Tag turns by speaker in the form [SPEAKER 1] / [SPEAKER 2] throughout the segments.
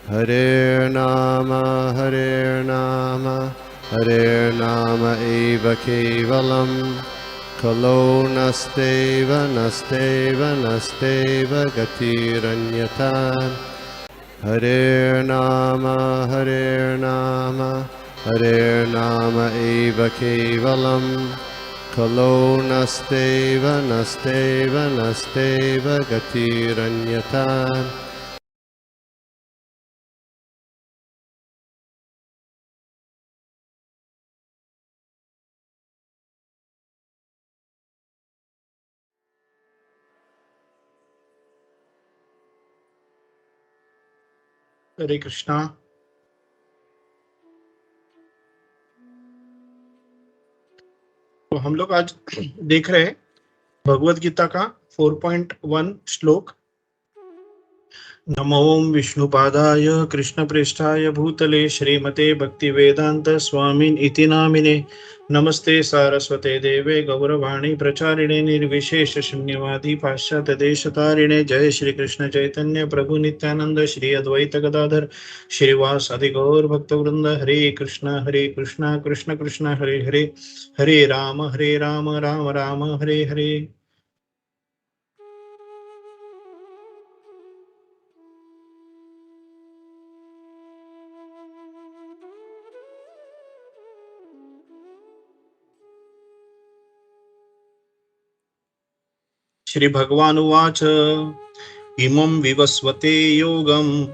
[SPEAKER 1] Hare Nama Hare Nama eva kevalam Kalo nasteva nasteva nasteva gatiranyatan Hare Nama Hare Nama eva kevalam Kalo nasteva nasteva nasteva gatiranyatan
[SPEAKER 2] हरे कृष्णा। तो हम लोग आज देख रहे हैं भगवत गीता का 4.1 श्लोक। नमो विष्णुपादाय कृष्णप्रेष्ठाय भूतले श्रीमते भक्तिवेदांत स्वामिन् इति नामिने नमस्ते सारस्वते देवे गौरवाणी प्रचारिणे निर्विशेष शून्यवादी पाश्चात्य देशतारिणे जय श्री कृष्ण चैतन्य प्रभु नित्यानंद श्री अद्वैत गदाधर श्रीवासादि गौर भक्तवृंद। हरे कृष्ण कृष्ण कृष्ण हरे हरे, हरे राम राम राम हरे हरे। श्री भगवान उवाच इमं विवस्वते योगं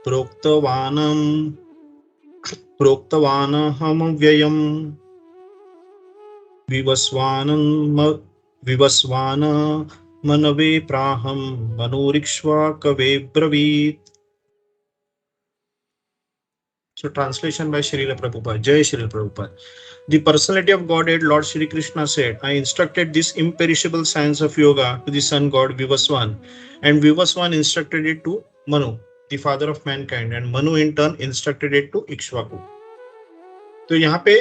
[SPEAKER 2] प्रोक्तवानहमव्ययम् विवस्वान मनवे प्राहं मनोरिक्ष्वाकवे ब्रवीत्। So translation by Srila Prabhupada. Jai Srila Prabhupada. The personality of Godhead, Lord Shri Krishna said, I instructed this imperishable science of yoga to the sun god Vivaswan, and Vivaswan instructed it to Manu, the father of mankind, and Manu in turn instructed it to Ikshvaku. तो यहाँ पे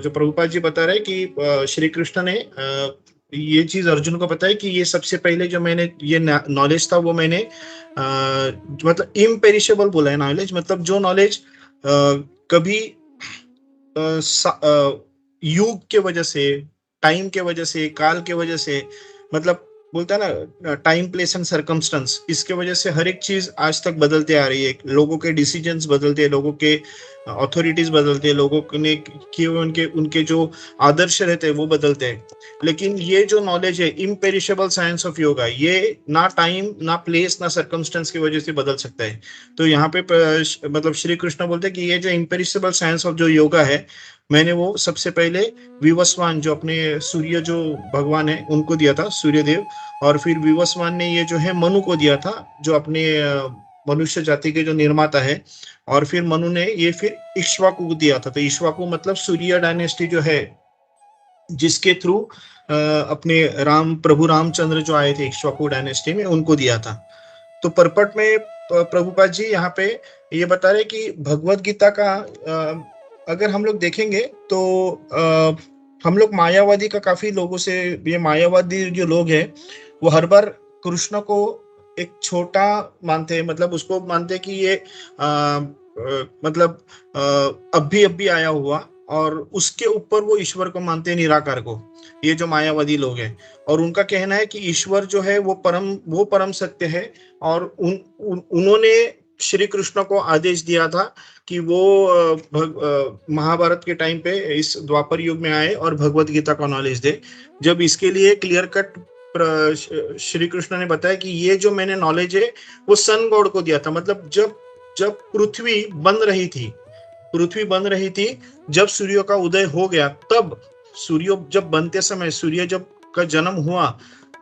[SPEAKER 2] जो प्रभुपाद जी बता रहे कि श्री कृष्ण ने ये चीज अर्जुन को बताया कि ये सबसे पहले जो मैंने ये नॉलेज था वो मैंने मतलब इम्पेरिशेबल बोला है नॉलेज, मतलब जो नॉलेज कभी युग के वजह से, टाइम के वजह से, काल के वजह से, मतलब बोलता है ना टाइम प्लेस एंड सर्कमस्टेंस, इसके वजह से हर एक चीज आज तक बदलते आ रही है। लोगों के डिसीजंस बदलते हैं, लोगों के अथॉरिटीज बदलते हैं, लोगों ने किए उनके जो आदर्श रहते हैं वो बदलते हैं। लेकिन ये जो नॉलेज है इम्पेरिशेबल साइंस ऑफ योगा, ये ना टाइम ना प्लेस ना सर्कमस्टेंस की वजह से बदल सकता है। तो यहाँ पे मतलब श्री कृष्ण बोलते हैं कि ये जो इम्पेरिशेबल साइंस ऑफ जो योगा है, मैंने वो सबसे पहले विवस्वान जो अपने सूर्य जो भगवान है उनको दिया था, सूर्य देव, और फिर विवस्वान ने ये जो है मनु को दिया था जो अपने मनुष्य जाति के जो निर्माता है, और फिर मनु ने ये फिर इक्ष्वाकु को दिया था। तो इक्ष्वाकु मतलब सूर्य डायनेस्टी जो है जिसके थ्रू अपने प्रभु रामचंद्र जो आए थे इक्ष्वाकु डायनेस्टी में, उनको दिया था। तो परपट में प्रभुपाद जी यहाँ पे ये बता रहे कि भगवत गीता का अगर हम लोग देखेंगे तो हम लोग मायावादी का काफी लोगों से, ये मायावादी जो लोग हैं वो हर बार कृष्ण को एक छोटा मानते हैं, मतलब उसको मानते हैं कि ये मतलब अभी आया हुआ, और उसके ऊपर वो ईश्वर को मानते हैं, निराकार को, ये जो मायावादी लोग हैं। और उनका कहना है कि ईश्वर जो है वो परम सत्य है, और उन्होंने श्री कृष्ण को आदेश दिया था कि वो महाभारत के टाइम पे इस द्वापर युग में आए और भगवत गीता का नॉलेज दे। जब इसके लिए क्लियर कट श्री कृष्ण ने बताया कि ये जो मैंने नॉलेज है वो सन गॉड को दिया था, मतलब जब पृथ्वी बन रही थी, जब सूर्य का उदय हो गया, तब सूर्य जब बनते समय सूर्य जब का जन्म हुआ,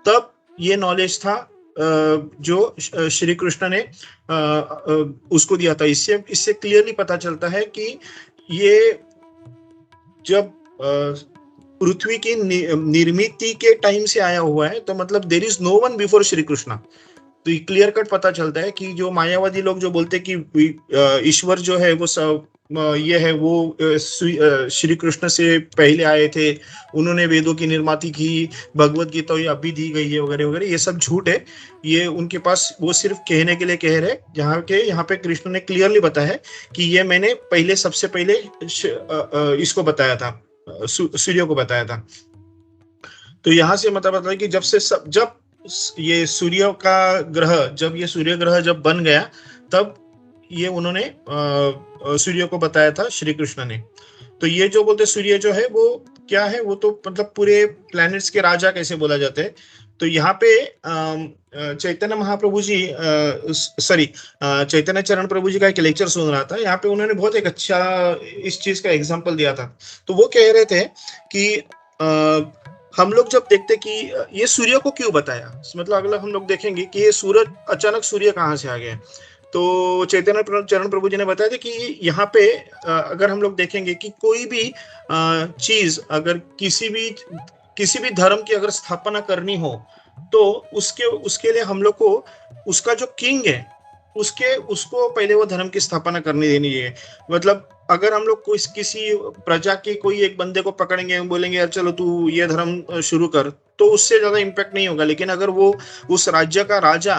[SPEAKER 2] तब ये नॉलेज था जो श्री कृष्ण ने उसको दिया था। इससे क्लियरली पता चलता है कि ये जब पृथ्वी की निर्मिति के टाइम से आया हुआ है, तो मतलब there is no one before Shri Krishna. तो क्लियर कट पता चलता है कि जो मायावादी लोग जो बोलते हैं कि ईश्वर जो है वो सब ये है, वो श्री कृष्ण से पहले आए थे, उन्होंने वेदों की निर्माति की, भगवत गीता ये अभी दी गई है वगैरह वगैरह, ये सब झूठ है। ये उनके पास वो सिर्फ कहने के लिए कह रहे, यहाँ पे कृष्ण ने क्लियरली बताया है कि ये मैंने पहले सबसे पहले इसको बताया था, सूर्य को बताया था। तो यहाँ से मतलब आता है कि जब ये सूर्य का ग्रह, जब ये सूर्य ग्रह जब बन गया, तब ये उन्होंने सूर्य को बताया था श्री कृष्ण ने। तो ये जो बोलते सूर्य जो है वो क्या है, वो तो मतलब पूरे प्लैनेट्स के राजा कैसे बोला जाता है। तो यहाँ पे चैतन्य महाप्रभु जी चैतन्य चरण प्रभु जी का एक लेक्चर सुन रहा था, यहाँ पे उन्होंने बहुत एक अच्छा इस चीज का एग्जांपल दिया था। तो वो कह रहे थे कि हम लोग जब देखते कि ये सूर्य को क्यों बताया, मतलब अगला हम लोग देखेंगे कि ये सूरज, अचानक सूर्य कहाँ से आ गया। तो चैतन्य चरण प्रभु जी ने बताया था कि यहाँ पे अगर हम लोग देखेंगे कि कोई भी चीज, अगर किसी भी धर्म की अगर स्थापना करनी हो, तो उसके लिए हम लोग को उसका जो किंग है उसको पहले वो धर्म की स्थापना करनी देनी है। मतलब अगर हम लोग किसी प्रजा के कोई एक बंदे को पकड़ेंगे, बोलेंगे यार चलो तू ये धर्म शुरू कर, तो उससे ज्यादा इम्पैक्ट नहीं होगा। लेकिन अगर वो उस राज्य का राजा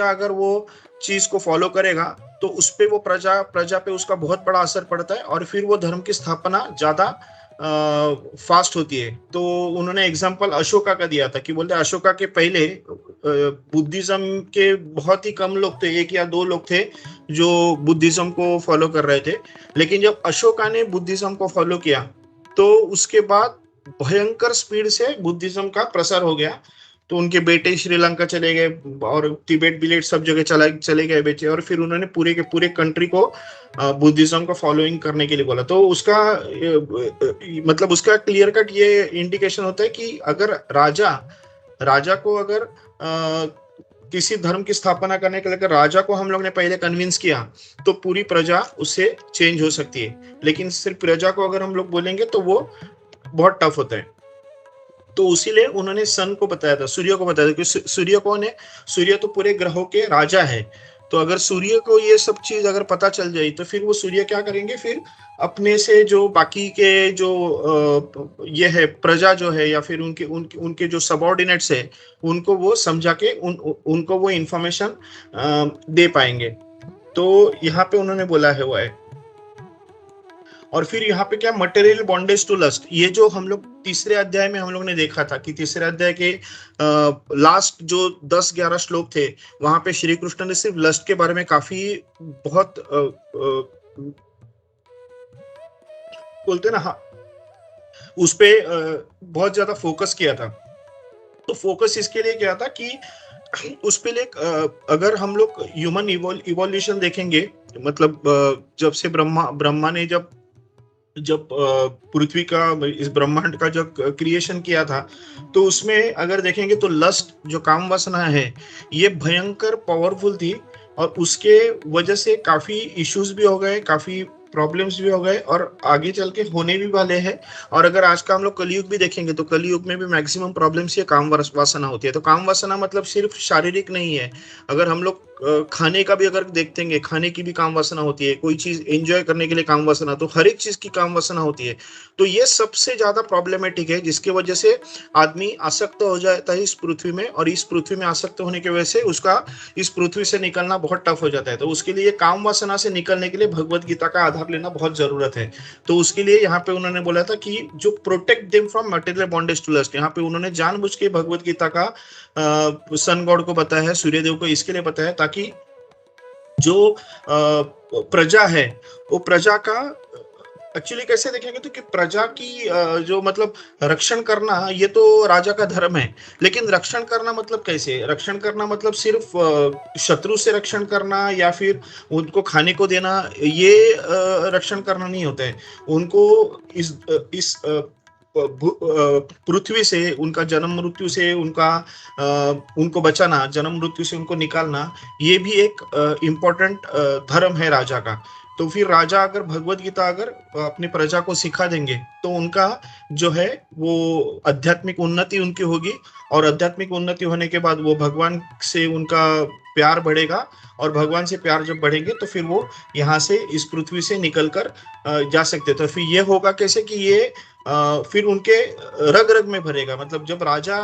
[SPEAKER 2] अगर वो चीज को फॉलो करेगा, तो उस पे वो प्रजा पे उसका बहुत बड़ा असर पड़ता है, और फिर वो धर्म की स्थापना ज्यादा फास्ट होती है। तो उन्होंने एग्जांपल अशोका का दिया था कि बोलते अशोका के पहले बुद्धिज्म के बहुत ही कम लोग थे, 1 या 2 लोग थे जो बुद्धिज्म को फॉलो कर रहे थे। लेकिन जब अशोका ने बुद्धिज्म को फॉलो किया, तो उसके बाद भयंकर स्पीड से बुद्धिज्म का प्रसार हो गया। तो उनके बेटे श्रीलंका चले गए, और तिब्बत बिलेट सब जगह चले गए बेटे, और फिर उन्होंने पूरे के पूरे कंट्री को बुद्धिज्म का फॉलोइंग करने के लिए बोला। तो उसका मतलब उसका क्लियर कट ये इंडिकेशन होता है कि अगर राजा को अगर किसी धर्म की स्थापना करने के लिए राजा को हम लोग ने पहले कन्विंस किया, तो पूरी प्रजा उससे चेंज हो सकती है। लेकिन सिर्फ प्रजा को अगर हम लोग बोलेंगे तो वो बहुत टफ होता है। तो उसीलिए उन्होंने सन को बताया था, सूर्य को बताया था कि सूर्य कौन है, सूर्य तो पूरे ग्रहों के राजा है। तो अगर सूर्य को ये सब चीज अगर पता चल जाए, तो फिर वो सूर्य क्या करेंगे, फिर अपने से जो बाकी के जो ये है प्रजा जो है, या फिर उनके जो सबऑर्डिनेट्स है, उनको वो समझा के उनको वो इंफॉर्मेशन दे पाएंगे। तो यहाँ पे उन्होंने बोला है वो है। और फिर यहाँ पे क्या, मटेरियल बॉन्डेज टू लस्ट, ये जो हम लोग तीसरे अध्याय में हम लोग ने देखा था कि तीसरे अध्याय के लास्ट जो 10-11 श्लोक थे, वहां पे श्री कृष्ण ने सिर्फ लस्ट के बारे में काफी बहुत बोलते ना, हाँ, उस पे बहुत ज्यादा फोकस किया था। तो फोकस इसके लिए किया था कि उस पे अगर हम लोग ह्यूमन इवोल्यूशन देखेंगे, मतलब जब से ब्रह्मा ने जब पृथ्वी का, इस ब्रह्मांड का जब क्रिएशन किया था, तो उसमें अगर देखेंगे तो लस्ट जो काम वासना है, ये भयंकर पावरफुल थी, और उसके वजह से काफी इश्यूज भी हो गए, काफी प्रॉब्लम्स भी हो गए, और आगे चल के होने भी वाले हैं। और अगर आज का हम लोग कलयुग भी देखेंगे, तो कलयुग में भी मैक्सिमम प्रॉब्लम्स ये काम वासना होती है। तो काम वासना मतलब सिर्फ शारीरिक नहीं है, अगर हम लोग खाने का भी अगर देखेंगे, खाने की भी काम वासना होती है, कोई चीज एंजॉय करने के लिए काम वासना, तो हर एक चीज की काम वासना होती है। तो ये सबसे ज्यादा प्रॉब्लमेटिक है, जिसकी वजह से आदमी आसक्त हो जाता है इस पृथ्वी में, और इस पृथ्वी में आसक्त होने की वजह से उसका इस पृथ्वी से निकलना बहुत टफ हो जाता है। तो उसके लिए काम वासना से निकलने के लिए भगवत गीता का आधार लेना बहुत जरूरत है। तो उसके लिए यहाँ पे उन्होंने बोला था कि जो protect them from material bondage to lust, यहाँ पे उन्होंने जानबूझ के भगवत गीता का सन गॉड को बताया है, सूर्यदेव को इसके लिए बताया, ताकि जो प्रजा है, वो प्रजा का एक्चुअली कैसे देखेंगे तो कि प्रजा की जो मतलब रक्षण करना, ये तो राजा का धर्म है। लेकिन रक्षण करना मतलब कैसे, रक्षण करना मतलब सिर्फ शत्रु से रक्षण करना या फिर उनको खाने को देना, ये रक्षण करना नहीं होता है। उनको इस पृथ्वी से, उनका जन्म मृत्यु से उनको बचाना, जन्म मृत्यु से उनको निकालना, ये भी एक इम्पोर्टेंट धर्म है राजा का। तो फिर राजा अगर भगवत गीता अगर अपनी प्रजा को सिखा देंगे तो उनका जो है वो आध्यात्मिक उन्नति उनकी होगी, और आध्यात्मिक उन्नति होने के बाद वो भगवान से उनका प्यार बढ़ेगा, और भगवान से प्यार जब बढ़ेंगे तो फिर वो यहाँ से इस पृथ्वी से निकल कर जा सकते। तो फिर ये होगा कैसे कि ये फिर उनके रग रग में भरेगा। मतलब जब राजा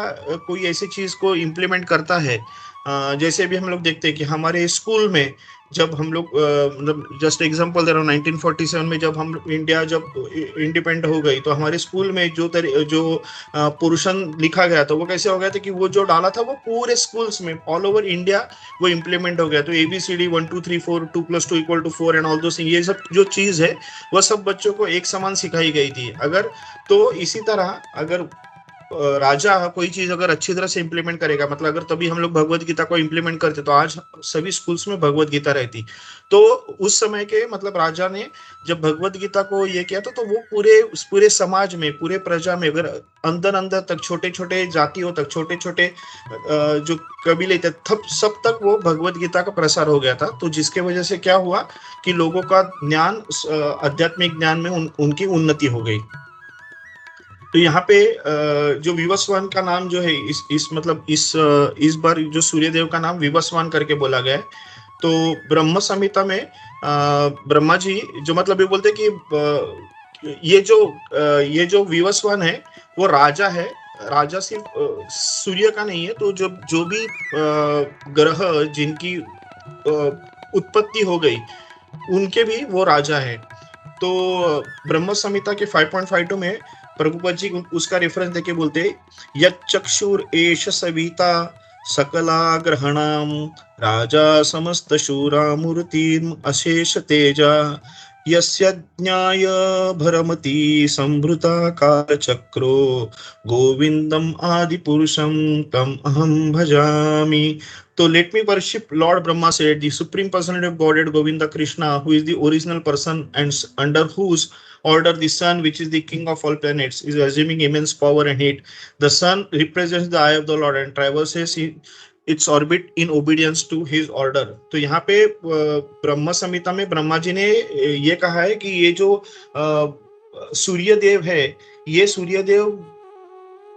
[SPEAKER 2] कोई ऐसी चीज को इम्प्लीमेंट करता है, जैसे भी हम लोग देखते हैं कि हमारे स्कूल में जब हम लोग मतलब जस्ट एग्जांपल दे रहा हूँ, 1947 में जब हम इंडिया जब इंडिपेंडेंट हो गई तो हमारे स्कूल में जो पोर्शन लिखा गया था वो कैसे हो गया था कि वो जो डाला था वो पूरे स्कूल्स में ऑल ओवर इंडिया वो इम्प्लीमेंट हो गया। तो ABCD 1 2 3 4 2 + 2 = 4 एंड ऑल दो थिंग, ये सब जो चीज है वह सब बच्चों को एक समान सिखाई गई थी। अगर तो इसी तरह अगर राजा कोई चीज अगर अच्छी तरह से इम्प्लीमेंट करेगा, मतलब अगर तभी हम लोग भगवत गीता को इम्प्लीमेंट करते तो आज सभी स्कूल्स में भगवत गीता रहती। तो उस समय के मतलब राजा ने जब भगवत गीता को ये किया तो वो पूरे समाज में, पूरे प्रजा में, अगर अंदर अंदर तक, छोटे छोटे जातियों तक, छोटे छोटे जो कबीले थे तब सब तक वो भगवत गीता का प्रसार हो गया था। तो जिसके वजह से क्या हुआ कि लोगों का ज्ञान, आध्यात्मिक ज्ञान में उनकी उन्नति हो गई। तो यहाँ पे जो विवस्वान का नाम जो है इस मतलब इस बार जो सूर्यदेव का नाम विवस्वान करके बोला गया है। तो ब्रह्म संहिता में ब्रह्मा जी जो मतलब ये बोलते कि ये जो विवस्वान है वो राजा है। राजा सिर्फ सूर्य का नहीं है, तो जो भी ग्रह जिनकी उत्पत्ति हो गई उनके भी वो राजा है। तो ब्रह्म संहिता के 5.52 में प्रभुपद जी उसका रेफरेंस देके बोलते यक्षुर एष सविता सकला ग्रहणाम राजा समस्त शूरा मूर्तिम अशेष तेजा यस्य ज्ञाय भरमति संभृता कालचक्रो गोविंदम आदि पुरुषम तम अहम भजामि। तो let me worship Lord Brahma said, the Supreme Personality of Godhead Govinda Krishna, who is the original person and under whose order the sun, which is the king of all planets, is assuming immense power and heat. The sun represents the eye of the Lord and traverses its orbit in obedience to his order. तो यहाँ पे ब्रह्म संहिता में ब्रह्मा जी ने ये कहा है कि ये जो सूर्यदेव है, ये सूर्यदेव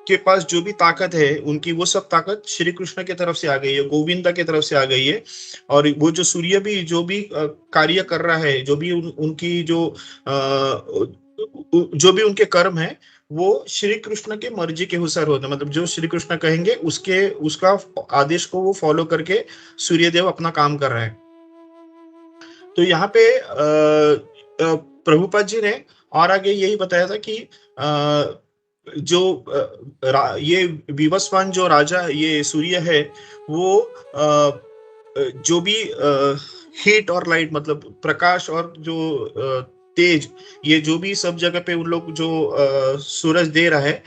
[SPEAKER 2] के पास जो भी ताकत है उनकी वो सब ताकत श्री कृष्ण की तरफ से आ गई है, गोविंदा की तरफ से आ गई है। और वो जो सूर्य भी जो भी कार्य कर रहा है, जो भी उनकी जो भी उनके कर्म है वो श्री कृष्ण के मर्जी के अनुसार होता है। मतलब जो श्री कृष्ण कहेंगे उसका आदेश को वो फॉलो करके सूर्यदेव अपना काम कर रहा है। तो यहाँ पे प्रभुपाद जी ने और आगे यही बताया था कि जो ये विवस्वान जो राजा ये सूर्य है वो जो भी हीट और लाइट मतलब प्रकाश और जो तेज, ये जो भी सब जगह पे उन लोग जो सूरज दे रहा है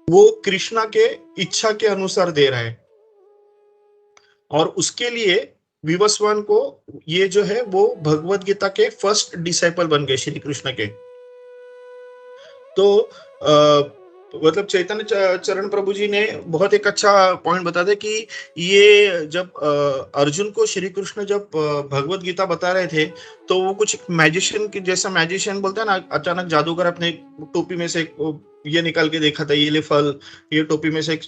[SPEAKER 2] वो कृष्णा के इच्छा के अनुसार दे रहा है। और उसके लिए विवस्वान को ये जो है वो भगवत गीता के फर्स्ट डिसाइपल बन गए श्री कृष्ण के। तो मतलब चैतन्य चरण प्रभु जी ने बहुत एक अच्छा पॉइंट बता दिया कि ये जब अर्जुन को श्री कृष्ण जब भगवत गीता बता रहे थे तो वो कुछ मैजिशियन की जैसा, मैजिशियन बोलता है ना, अचानक जादूगर अपने टोपी में से ये निकाल के दिखाता है, ये ले फल, ये टोपी में से एक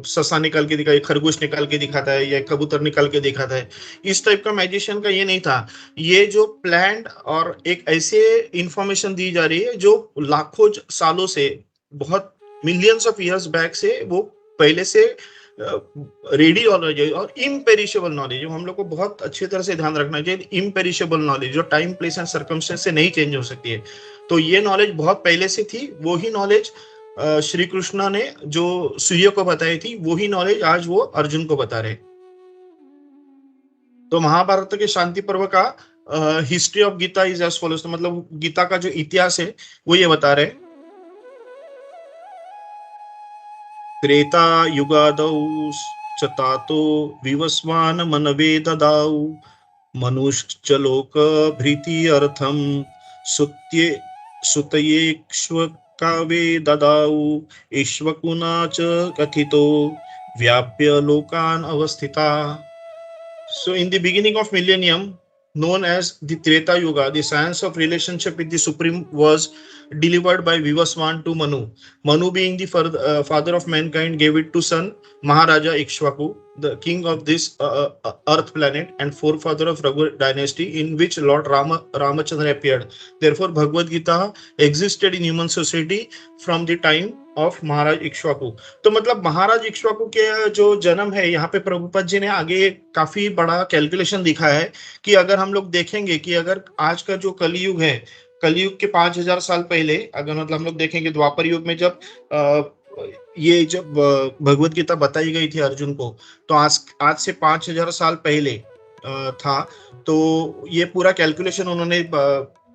[SPEAKER 2] ससा निकाल के दिखा, खरगोश निकाल के दिखाता है, या कबूतर निकाल के दिखाता है। इस टाइप का मैजिशियन का ये नहीं था। ये जो प्लान्ड और एक ऐसे इंफॉर्मेशन दी जा रही है जो लाखों सालों से, बहुत मिलियंस ऑफ इयर्स बैक से वो पहले से रेडी नॉलेज है, और इम्पेरिशेबल नॉलेज जो हम लोग को बहुत अच्छी तरह से ध्यान रखना चाहिए। इम्पेरिशेबल नॉलेज जो टाइम प्लेस एंड सर्कमस्टेंस से नहीं चेंज हो सकती है। तो ये नॉलेज बहुत पहले से थी, वो ही नॉलेज श्री कृष्ण ने जो सूर्य को बताई थी वही नॉलेज आज वो अर्जुन को बता रहे। तो महाभारत के शांति पर्व का history of Gita is as follows. तो मतलब गीता का जो इतिहास है वो ये बता रहे। त्रेता युगादौ च तातो विवस्वान मनवे ददाऊ मनुश्च लोक भृति अर्थम सुत्ये सुतयेक्ष्वकावे ददाऊ ईश्वकुना च कथितो व्याप्य लोकान अवस्थिता। So in the beginning of millennium, known as the Treta Yuga, the science of relationship with the Supreme was delivered by Vivaswan to Manu. Manu, being the father of mankind, gave it to son Maharaja Ikshvaku, the king of this earth planet and forefather of Raghu dynasty, in which Lord Ramachandra appeared. Therefore, Bhagavad Gita existed in human society from the time of महाराज इक्ष्वाकु. तो मतलब महाराज इक्ष्वाकु के जो जन्म है, यहाँ पे प्रभुपाद जी ने आगे काफी बड़ा कैलकुलेशन दिखाया है कि अगर हम लोग देखेंगे कि अगर आज का जो कलयुग है, कलयुग के 5000 साल पहले अगर मतलब हम लोग देखेंगे द्वापर युग में जब ये जब भगवत गीता बताई गई थी अर्जुन को, तो आज से 5000 साल पहले था. तो ये पूरा कैलकुलेशन उन्होंने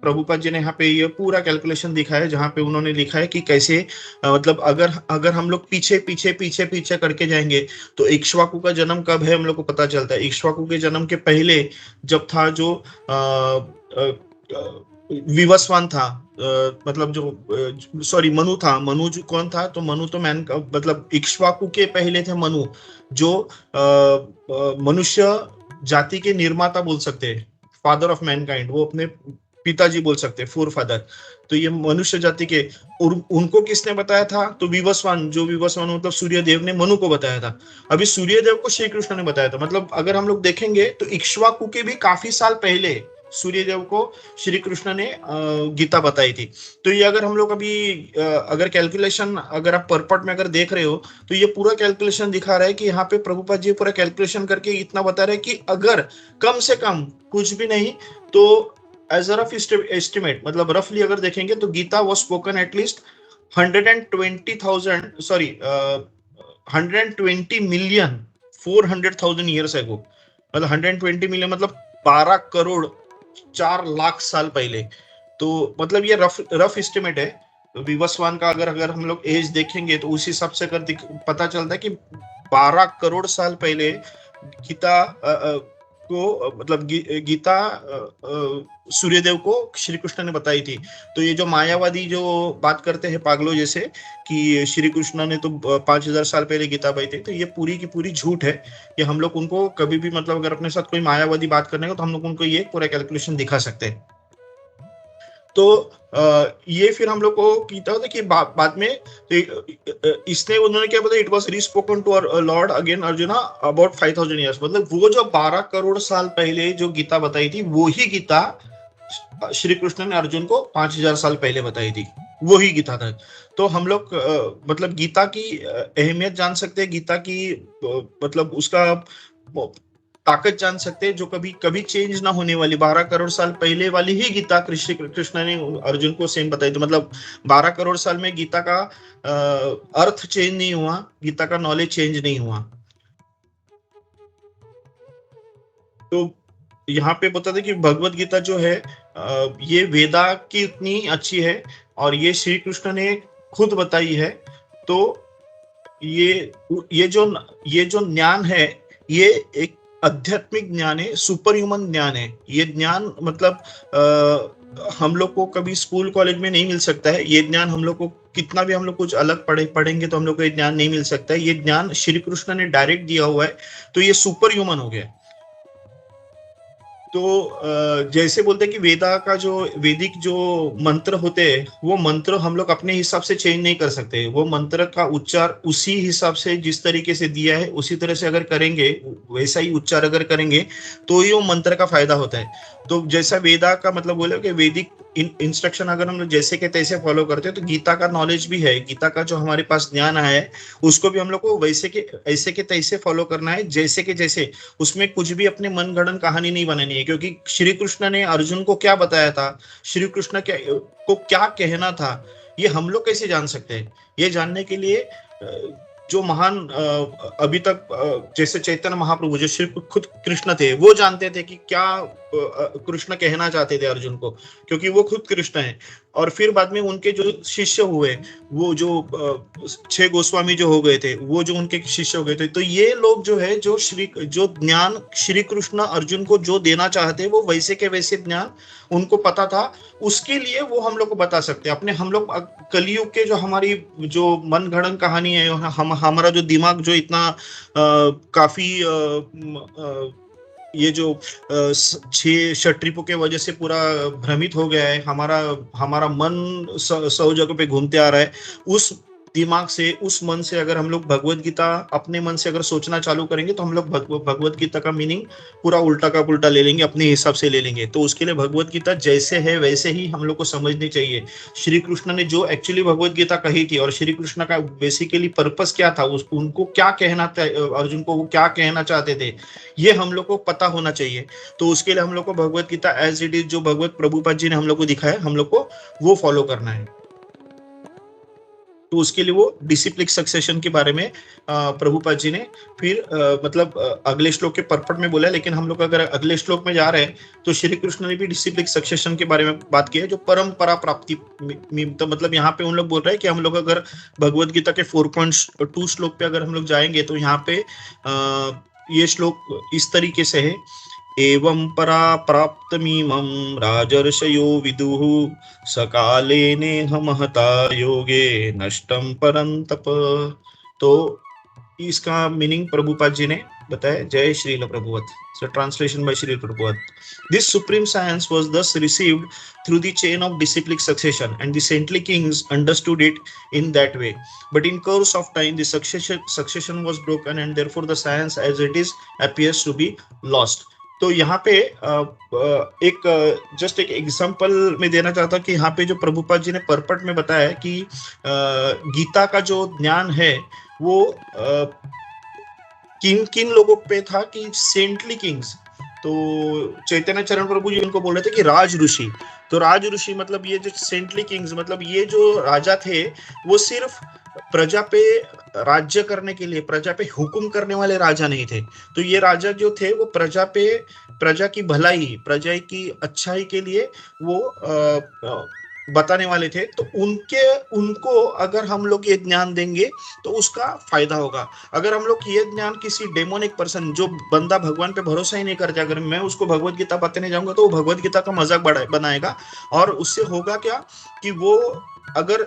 [SPEAKER 2] प्रभुपाद जी ने यहाँ पे ये पूरा कैलकुलेशन दिखाया है, जहाँ पे उन्होंने लिखा है कि कैसे मतलब अगर हम लोग पीछे पीछे पीछे पीछे करके जाएंगे तो इक्ष्वाकु का जन्म कब है हम लोग को पता चलता है. इक्ष्वाकु के जन्म के पहले जब था जो विवस्वान था, मतलब जो सॉरी मनु था. मनु जो कौन था, तो मनु तो मैन मतलब इक्ष्वाकु के पहले थे मनु, जो मनुष्य जाति के निर्माता बोल सकते हैं, फादर ऑफ मैनकाइंड, वो अपने पिताजी बोल सकते हैं, फोर फादर. तो ये मनुष्य जाति के, और उनको किसने बताया था, तो विवस्वान, जो विवस्वान मतलब सूर्यदेव ने मनु को बताया था. अभी सूर्यदेव को श्री कृष्ण ने बताया था. मतलब अगर हम लोग देखेंगे तो इक्ष्वाकु के भी काफी साल पहले सूर्यदेव को श्री कृष्ण ने गीता बताई थी. तो ये अगर हम लोग अभी अगर कैलकुलेशन अगर आप परपट में अगर देख रहे हो तो ये पूरा कैलकुलेशन दिखा रहा है कि यहाँ पे प्रभुपाद जी पूरा कैलकुलेशन करके इतना बता रहे हैं कि अगर कम से कम कुछ भी नहीं तो एज अ रफ एस्टिमेट, मतलब रफली अगर देखेंगे तो Gita was spoken at least 120 million 400,000 years ago. मतलब 120 मिलियन मतलब 12 करोड़ 4 लाख साल पहले. तो मतलब ये रफ एस्टिमेट है. विवस्वान का अगर हम लोग एज देखेंगे तो उस हिसाब से अगर पता चलता है कि 12 करोड़ साल पहले गीता को मतलब गीता सूर्यदेव को श्री कृष्ण ने बताई थी. तो ये जो मायावादी जो बात करते हैं पागलों जैसे कि श्री कृष्ण ने तो 5000 साल पहले गीता बताई थी, तो ये पूरी की पूरी झूठ है. ये हम लोग उनको कभी भी मतलब अगर अपने साथ कोई मायावादी बात करने का तो हम लोग उनको ये पूरा कैलकुलेशन दिखा सकते हैं. तो ये फिर हम लोग को कीता होता कि बाद में इसने उन्होंने क्या बताया, it was respoken to lord again Arjuna about 5000 years. मतलब वो जो 12 करोड़ साल पहले जो गीता बताई थी वो ही गीता श्री कृष्ण ने अर्जुन को 5000 साल पहले बताई थी, वो ही गीता था. तो हम लोग मतलब गीता की अहमियत जान सकते हैं, गीता की मतलब उसका ताकत जान सकते हैं, जो कभी कभी चेंज ना होने वाली 12 करोड़ साल पहले वाली ही गीता कृष्ण ने अर्जुन को सेम बताई थी. मतलब 12 करोड़ साल में गीता का अर्थ चेंज नहीं हुआ, गीता का नॉलेज चेंज नहीं हुआ. तो यहाँ पे बता दे कि भगवत गीता जो है ये वेदा की इतनी अच्छी है और ये श्री कृष्ण ने खुद बताई है. तो ये जो ज्ञान है ये एक आध्यात्मिक ज्ञान है, सुपर ह्यूमन ज्ञान है. ये ज्ञान मतलब हम लोग को कभी स्कूल कॉलेज में नहीं मिल सकता है. ये ज्ञान हम लोग को कितना भी हम लोग कुछ अलग पढ़ेंगे तो हम लोग को ये ज्ञान नहीं मिल सकता है. ये ज्ञान श्री कृष्ण ने डायरेक्ट दिया हुआ है, तो ये सुपर ह्यूमन हो गया. तो जैसे बोलते हैं कि वेदा का जो वैदिक जो मंत्र होते हैं वो मंत्र हम लोग अपने हिसाब से चेंज नहीं कर सकते. वो मंत्र का उच्चार उसी हिसाब से जिस तरीके से दिया है उसी तरह से अगर करेंगे, वैसा ही उच्चार अगर करेंगे तो ये वो मंत्र का फायदा होता है. तो जैसा वेदा का मतलब बोले कि वैदिक इंस्ट्रक्शन अगर हम लोग जैसे के तैसे फॉलो करते हैं तो गीता का नॉलेज भी है, गीता का जो हमारे पास ज्ञान आया है उसको भी हम लोग को वैसे के ऐसे के तैसे फॉलो करना है, जैसे के जैसे. उसमें कुछ भी अपने मन गढ़ंत कहानी नहीं बनानी है, क्योंकि श्री कृष्ण ने अर्जुन को क्या बताया था, श्री कृष्ण को क्या कहना था, ये हम लोग कैसे जान सकते हैं. ये जानने के लिए जो महान अभी तक जैसे चैतन्य महाप्रभु जो श्री खुद कृष्ण थे वो जानते थे कि क्या कृष्ण कहना चाहते थे अर्जुन को, क्योंकि वो खुद कृष्ण है. और फिर बाद में उनके जो शिष्य हुए वो जो 6 गोस्वामी जो हो गए थे वो जो उनके शिष्य हो गए थे, तो ये लोग जो है जो ज्ञान श्री कृष्ण अर्जुन को जो देना चाहते वो वैसे के वैसे ज्ञान उनको पता था. उसके लिए वो हम लोग को बता सकते हैं. अपने हम लोग कलयुग के जो हमारी जो मन गढ़ंत कहानी है, हमारा जो दिमाग जो इतना काफी ये जो 6 षट्रिपों के वजह से पूरा भ्रमित हो गया है, हमारा हमारा मन 100 जगह पे घूमते आ रहा है, उस दिमाग से, उस मन से अगर हम लोग भगवत गीता अपने मन से अगर सोचना चालू करेंगे तो हम लोग भगवत गीता का मीनिंग पूरा उल्टा का पुल्टा ले लेंगे, अपने हिसाब से ले लेंगे। तो उसके लिए भगवत गीता जैसे है वैसे ही हम लोग को समझनी चाहिए। श्री कृष्ण ने जो एक्चुअली भगवत गीता कही थी और श्री कृष्ण का बेसिकली पर्पस क्या था, उनको क्या कहना था, अर्जुन को वो क्या कहना चाहते थे, ये हम लोग को पता होना चाहिए। तो उसके लिए हम लोग को Bhagavad Gita as it is जो भगवत प्रभुपाद जी ने हम लोग को दिखाया, हम लोग को वो फॉलो करना है। तो उसके लिए वो डिसिप्लिक सक्सेशन के बारे में प्रभुपाद जी ने फिर मतलब अगले श्लोक के पर्पट में बोला, लेकिन हम लोग अगर अगले श्लोक में जा रहे हैं तो श्री कृष्ण ने भी डिसिप्लिक सक्सेशन के बारे में बात की है, जो परंपरा प्राप्ति तो मतलब यहाँ पे उन लोग बोल रहे हैं कि हम लोग अगर भगवत गीता के 4.2 श्लोक पे अगर हम लोग जाएंगे तो यहाँ पे ये श्लोक इस तरीके से है, एवं परा प्राप्तमीमं राजर्षयो विदुः सकाले नेह महता योगे नष्टम परंतप। तो इसका मीनिंग प्रभुपाद जी ने बताया। जय Srila प्रभुवत। So translation by Srila Prabhupada. This supreme science was thus received through the chain of disciplic succession, and the saintly kings understood it in that way. But in course of time, the succession was broken, and therefore the science as it is appears to be lost. तो यहाँ पे एक just एक example में देना चाहता हूँ कि यहाँ पे जो प्रभुपाद जी ने पर्पट में बताया है कि गीता का जो ज्ञान है वो किन किन लोगों पे था, कि सेंटली किंग्स। तो चैतन्य चरण प्रभु जी उनको बोल रहे थे कि राज ऋषि। तो राज ऋषि मतलब ये जो सेंटली किंग्स, मतलब ये जो राजा थे वो सिर्फ प्रजा पे राज्य करने के लिए, प्रजा पे हुकुम करने वाले राजा नहीं थे। तो ये राजा जो थे वो प्रजा की भलाई, प्रजा की अच्छाई के लिए वो बताने वाले थे। तो उनको अगर हम लोग ये ज्ञान देंगे तो उसका फायदा होगा। अगर हम लोग ये ज्ञान किसी डेमोनिक पर्सन, जो बंदा भगवान पे भरोसा ही नहीं करता, अगर मैं उसको भगवत गीता बताने जाऊंगा तो वो भगवत गीता का मजाक बनाएगा, और उससे होगा क्या कि वो अगर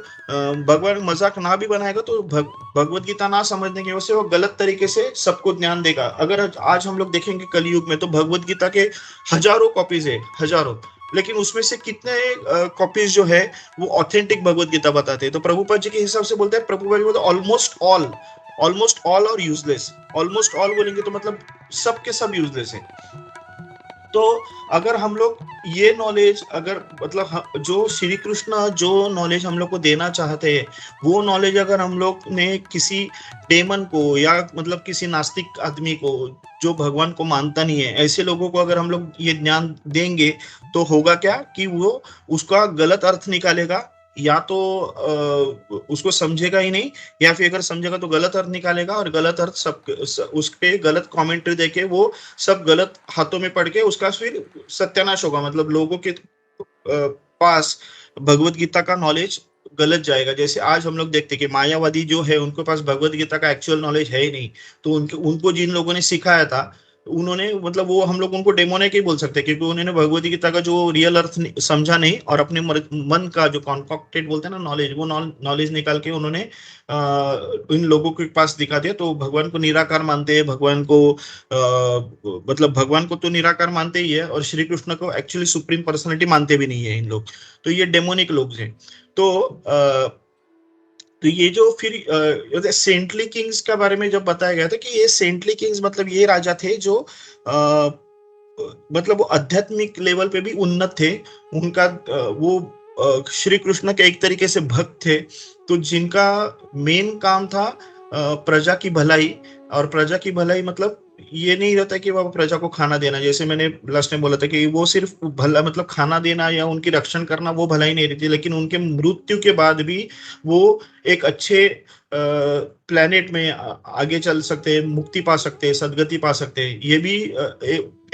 [SPEAKER 2] भगवान मजाक ना भी बनाएगा तो भगवत गीता ना समझने की वजह से वो गलत तरीके से सबको ज्ञान देगा। अगर आज हम लोग देखेंगे कलयुग में तो भगवत गीता के हजारों कॉपीज है, हजारों, लेकिन उसमें से कितने कॉपीज जो है वो ऑथेंटिक भगवत गीता बताते हैं। तो प्रभुपाद जी के हिसाब से बोलते हैं, प्रभुपाद जी बोलते हैं ऑलमोस्ट ऑल और यूजलेस। ऑलमोस्ट ऑल बोलेंगे तो मतलब सब के सब यूजलेस है। तो अगर हम लोग ये नॉलेज, अगर मतलब जो श्री कृष्ण जो नॉलेज हम लोग को देना चाहते हैं, वो नॉलेज अगर हम लोग ने किसी डेमन को या मतलब किसी नास्तिक आदमी को जो भगवान को मानता नहीं है, ऐसे लोगों को अगर हम लोग ये ज्ञान देंगे तो होगा क्या कि वो उसका गलत अर्थ निकालेगा, या तो उसको समझेगा ही नहीं, या फिर अगर समझेगा तो गलत अर्थ निकालेगा, और गलत अर्थ सब उस पे गलत कमेंट्री देके वो सब गलत हाथों में पड़ के उसका फिर सत्यानाश होगा। मतलब लोगों के पास भगवत गीता का नॉलेज गलत जाएगा। जैसे आज हम लोग देखते कि मायावादी जो है उनके पास भगवत गीता का एक्चुअल नॉलेज है ही नहीं, तो उनको जिन लोगों ने सिखाया था उन्होंने, मतलब वो हम लोग उनको डेमोनिक ही बोल सकते हैं, क्योंकि उन्होंने भगवत गीता का जो रियल अर्थ समझा नहीं, और अपने मन का जो कॉन्कॉक्टेड बोलते हैं ना नॉलेज, वो नॉलेज निकाल के उन्होंने इन लोगों के पास दिखा दिया। तो भगवान को निराकार मानते हैं, भगवान को मतलब भगवान को तो निराकार मानते ही है, और श्री कृष्ण को एक्चुअली सुप्रीम पर्सनालिटी मानते भी नहीं है इन लोग। तो ये डेमोनिक लोग हैं। तो ये जो फिर सेंटली किंग्स के बारे में जब बताया गया था कि ये सेंटली किंग्स मतलब ये राजा थे जो मतलब वो आध्यात्मिक लेवल पे भी उन्नत थे। उनका वो श्री कृष्ण के एक तरीके से भक्त थे, तो जिनका मेन काम था प्रजा की भलाई। और प्रजा की भलाई मतलब ये नहीं रहता कि वो प्रजा को खाना देना, जैसे मैंने लास्ट टाइम बोला था कि वो सिर्फ भला मतलब खाना देना या उनकी रक्षण करना वो भलाई नहीं रहती, लेकिन उनके मृत्यु के बाद भी वो एक अच्छे प्लेनेट में आगे चल सकते हैं, मुक्ति पा सकते हैं, सदगति पा सकते हैं, ये भी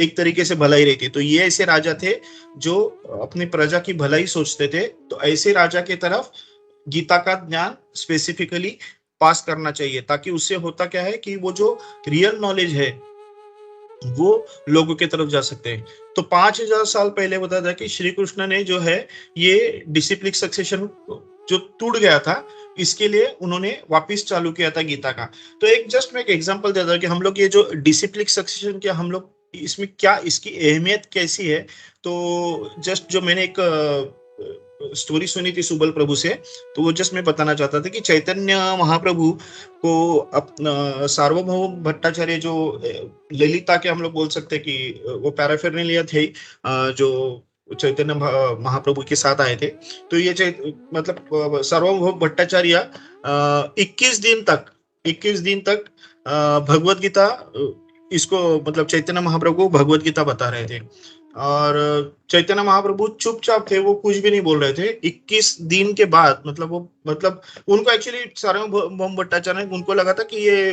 [SPEAKER 2] एक तरीके से भलाई रहती है। तो ये ऐसे राजा थे जो अपनी प्रजा की भलाई सोचते थे। तो ऐसे राजा की तरफ गीता का ज्ञान स्पेसिफिकली पास करना चाहिए, ताकि उससे होता क्या है कि वो जो रियल नॉलेज है वो लोगों की तरफ जा सकते हैं। तो 5000 साल पहले बताया था कि श्री कृष्ण ने जो है ये डिसिप्लिक सक्सेशन जो टूट गया था, इसके लिए उन्होंने वापस चालू किया था गीता का। तो एक जस्ट मैं एक एग्जांपल देता हूं कि हम लोग ये जो डिसिप्लिक सक्सेशन क्या हम लोग इसमें क्या इसकी अहमियत कैसी है, तो जस्ट जो मैंने एक स्टोरी सुनी थी सुबल प्रभु से, तो वो जस्ट मैं बताना चाहता था कि चैतन्य महाप्रभु को अपना सार्वभौम भट्टाचार्य जो ललिता के हम लोग बोल सकते हैं कि वो पैराफेरनेलिया थे, जो चैतन्य महाप्रभु के साथ आए थे। तो ये मतलब सार्वभौम भट्टाचार्य 21 दिन तक भगवत गीता इसको मतलब चैतन्य महाप्रभु को भगवत गीता बता रहे थे, और चैतन्य महाप्रभु चुपचाप थे, वो कुछ भी नहीं बोल रहे थे। 21 दिन के बाद मतलब उनको एक्चुअली सार्वभौम भट्टाचार्य उनको लगा था कि ये